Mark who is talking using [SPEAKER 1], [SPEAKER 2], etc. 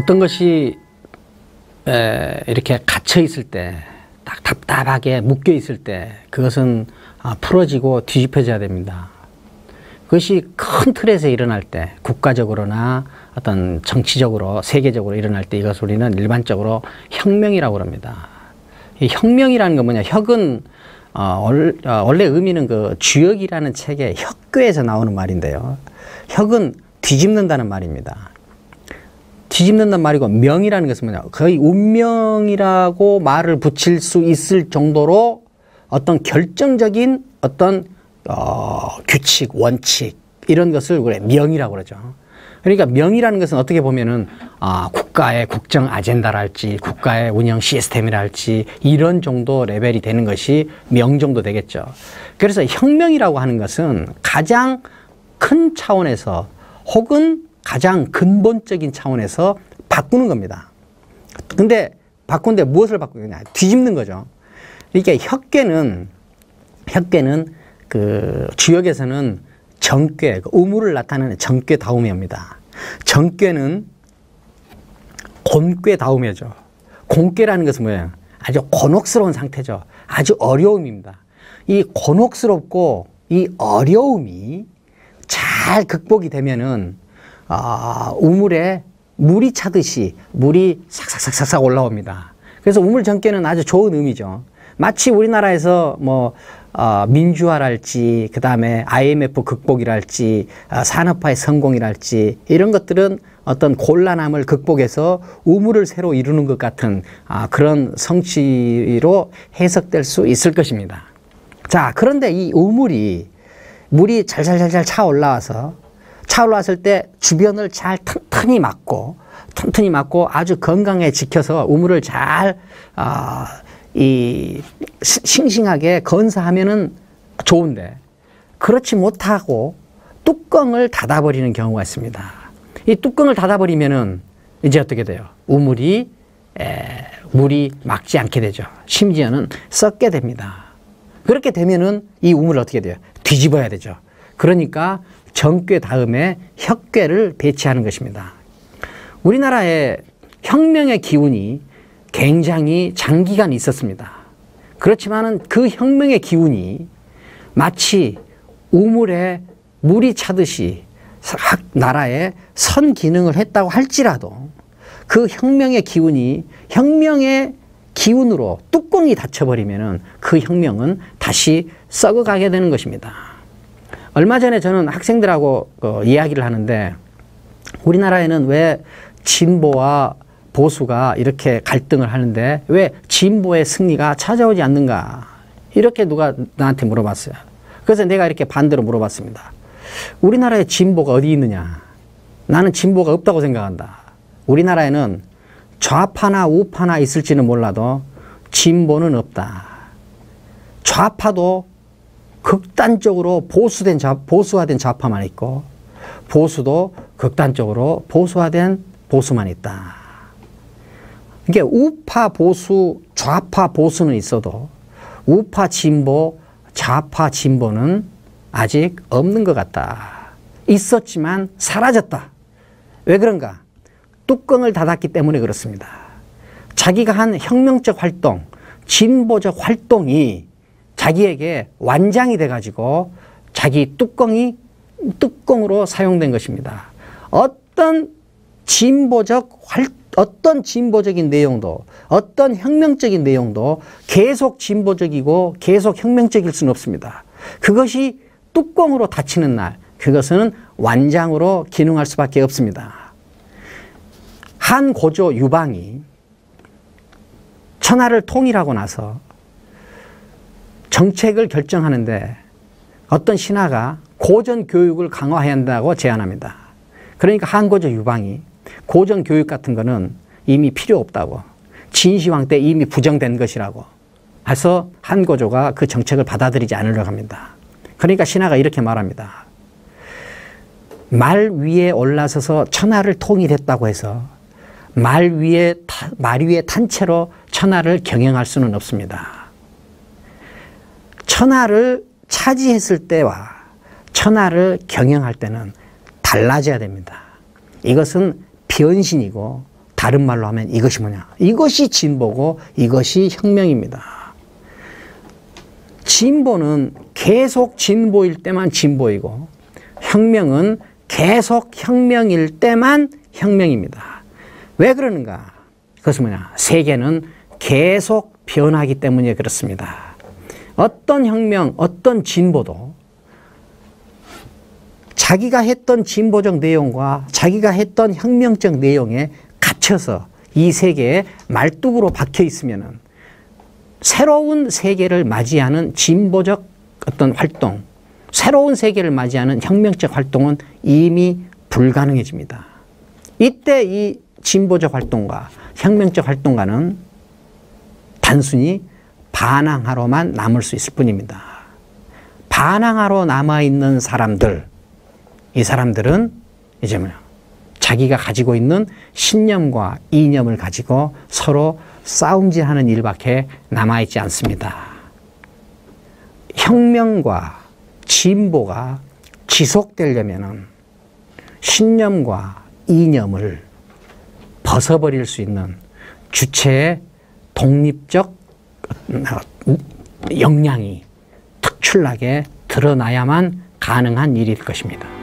[SPEAKER 1] 어떤 것이 이렇게 갇혀 있을 때, 딱 답답하게 묶여 있을 때 그것은 풀어지고 뒤집혀져야 됩니다. 그것이 큰 틀에서 일어날 때, 국가적으로나 어떤 정치적으로 세계적으로 일어날 때 이것을 우리는 일반적으로 혁명이라고 합니다. 이 혁명이라는 건 뭐냐? 혁은 원래 의미는 그 주역이라는 책의 혁괴에서 나오는 말인데요. 혁은 뒤집는다는 말입니다. 뒤집는다는 말이고, 명이라는 것은 뭐냐? 거의 운명이라고 말을 붙일 수 있을 정도로 어떤 결정적인 어떤 규칙, 원칙 이런 것을 우리 명이라고 그러죠. 그러니까 명이라는 것은 어떻게 보면은 국가의 국정 아젠다랄지 국가의 운영 시스템이랄지 이런 정도 레벨이 되는 것이 명 정도 되겠죠. 그래서 혁명이라고 하는 것은 가장 큰 차원에서 혹은 가장 근본적인 차원에서 바꾸는 겁니다. 근데 바꾸는데 무엇을 바꾸느냐? 뒤집는 거죠. 그러니까 혁괴는 그 주역에서는 정괴, 의무를 나타내는 정괴다우매입니다. 정괴는 곤괴다우매죠. 곤괴라는 것은 뭐예요? 아주 곤혹스러운 상태죠. 아주 어려움입니다. 이 곤혹스럽고 이 어려움이 잘 극복이 되면은 우물에 물이 차듯이 물이 삭삭삭삭 올라옵니다. 그래서 우물정계는 아주 좋은 의미죠. 마치 우리나라에서 뭐 민주화랄지 그 다음에 IMF 극복이랄지 산업화의 성공이랄지 이런 것들은 어떤 곤란함을 극복해서 우물을 새로 이루는 것 같은 그런 성취로 해석될 수 있을 것입니다. 자, 그런데 이 우물이 물이 잘잘잘잘 차 올라왔을 때 주변을 잘 튼튼히 막고 아주 건강하게 지켜서 우물을 잘 싱싱하게 건사하면은 좋은데 그렇지 못하고 뚜껑을 닫아버리는 경우가 있습니다. 이 뚜껑을 닫아버리면은 이제 어떻게 돼요? 우물이 물이 막지 않게 되죠. 심지어는 썩게 됩니다. 그렇게 되면은 이 우물을 어떻게 돼요? 뒤집어야 되죠. 그러니까 정괴 다음에 혁괴를 배치하는 것입니다. 우리나라에 혁명의 기운이 굉장히 장기간 있었습니다. 그렇지만은 그 혁명의 기운이 마치 우물에 물이 차듯이 나라에 선 기능을 했다고 할지라도 그 혁명의 기운이 혁명의 기운으로 뚜껑이 닫혀버리면은 그 혁명은 다시 썩어가게 되는 것입니다. 얼마 전에 저는 학생들하고 이야기를 하는데 우리나라에는 왜 진보와 보수가 이렇게 갈등을 하는데 왜 진보의 승리가 찾아오지 않는가? 이렇게 누가 나한테 물어봤어요. 그래서 내가 이렇게 반대로 물어봤습니다. 우리나라에 진보가 어디 있느냐? 나는 진보가 없다고 생각한다. 우리나라에는 좌파나 우파나 있을지는 몰라도 진보는 없다. 좌파도 극단적으로 보수화된 좌파만 있고 보수도 극단적으로 보수화된 보수만 있다. 이게 우파 보수, 좌파 보수는 있어도 우파 진보, 좌파 진보는 아직 없는 것 같다. 있었지만 사라졌다. 왜 그런가? 뚜껑을 닫았기 때문에 그렇습니다. 자기가 한 혁명적 활동, 진보적 활동이 자기에게 완장이 돼가지고 자기 뚜껑으로 사용된 것입니다. 어떤 진보적인 내용도, 어떤 혁명적인 내용도 계속 진보적이고 계속 혁명적일 수는 없습니다. 그것이 뚜껑으로 닫히는 날, 그것은 완장으로 기능할 수밖에 없습니다. 한 고조 유방이 천하를 통일하고 나서 정책을 결정하는데 어떤 신하가 고전 교육을 강화해야 한다고 제안합니다. 그러니까 한 고조 유방이 고전 교육 같은 거는 이미 필요 없다고, 진시황 때 이미 부정된 것이라고 해서 한 고조가 그 정책을 받아들이지 않으려고 합니다. 그러니까 신하가 이렇게 말합니다. 말 위에 올라서서 천하를 통일했다고 해서 말 위에 탄 채로 천하를 경영할 수는 없습니다. 천하를 차지했을 때와 천하를 경영할 때는 달라져야 됩니다. 이것은 변신이고 다른 말로 하면 이것이 뭐냐? 이것이 진보고 이것이 혁명입니다. 진보는 계속 진보일 때만 진보이고 혁명은 계속 혁명일 때만 혁명입니다. 왜 그러는가? 그것은 뭐냐? 세계는 계속 변하기 때문에 그렇습니다. 어떤 혁명, 어떤 진보도 자기가 했던 진보적 내용과 자기가 했던 혁명적 내용에 갇혀서 이 세계에 말뚝으로 박혀 있으면은 새로운 세계를 맞이하는 진보적 어떤 활동, 새로운 세계를 맞이하는 혁명적 활동은 이미 불가능해집니다. 이때 이 진보적 활동과 혁명적 활동가는 단순히 반항하러만 남을 수 있을 뿐입니다. 반항하러 남아있는 사람들, 이 사람들은 이제 뭐야? 자기가 가지고 있는 신념과 이념을 가지고 서로 싸움질하는 일밖에 남아있지 않습니다. 혁명과 진보가 지속되려면 신념과 이념을 벗어버릴 수 있는 주체의 독립적 역량이 특출나게 드러나야만 가능한 일일 것입니다.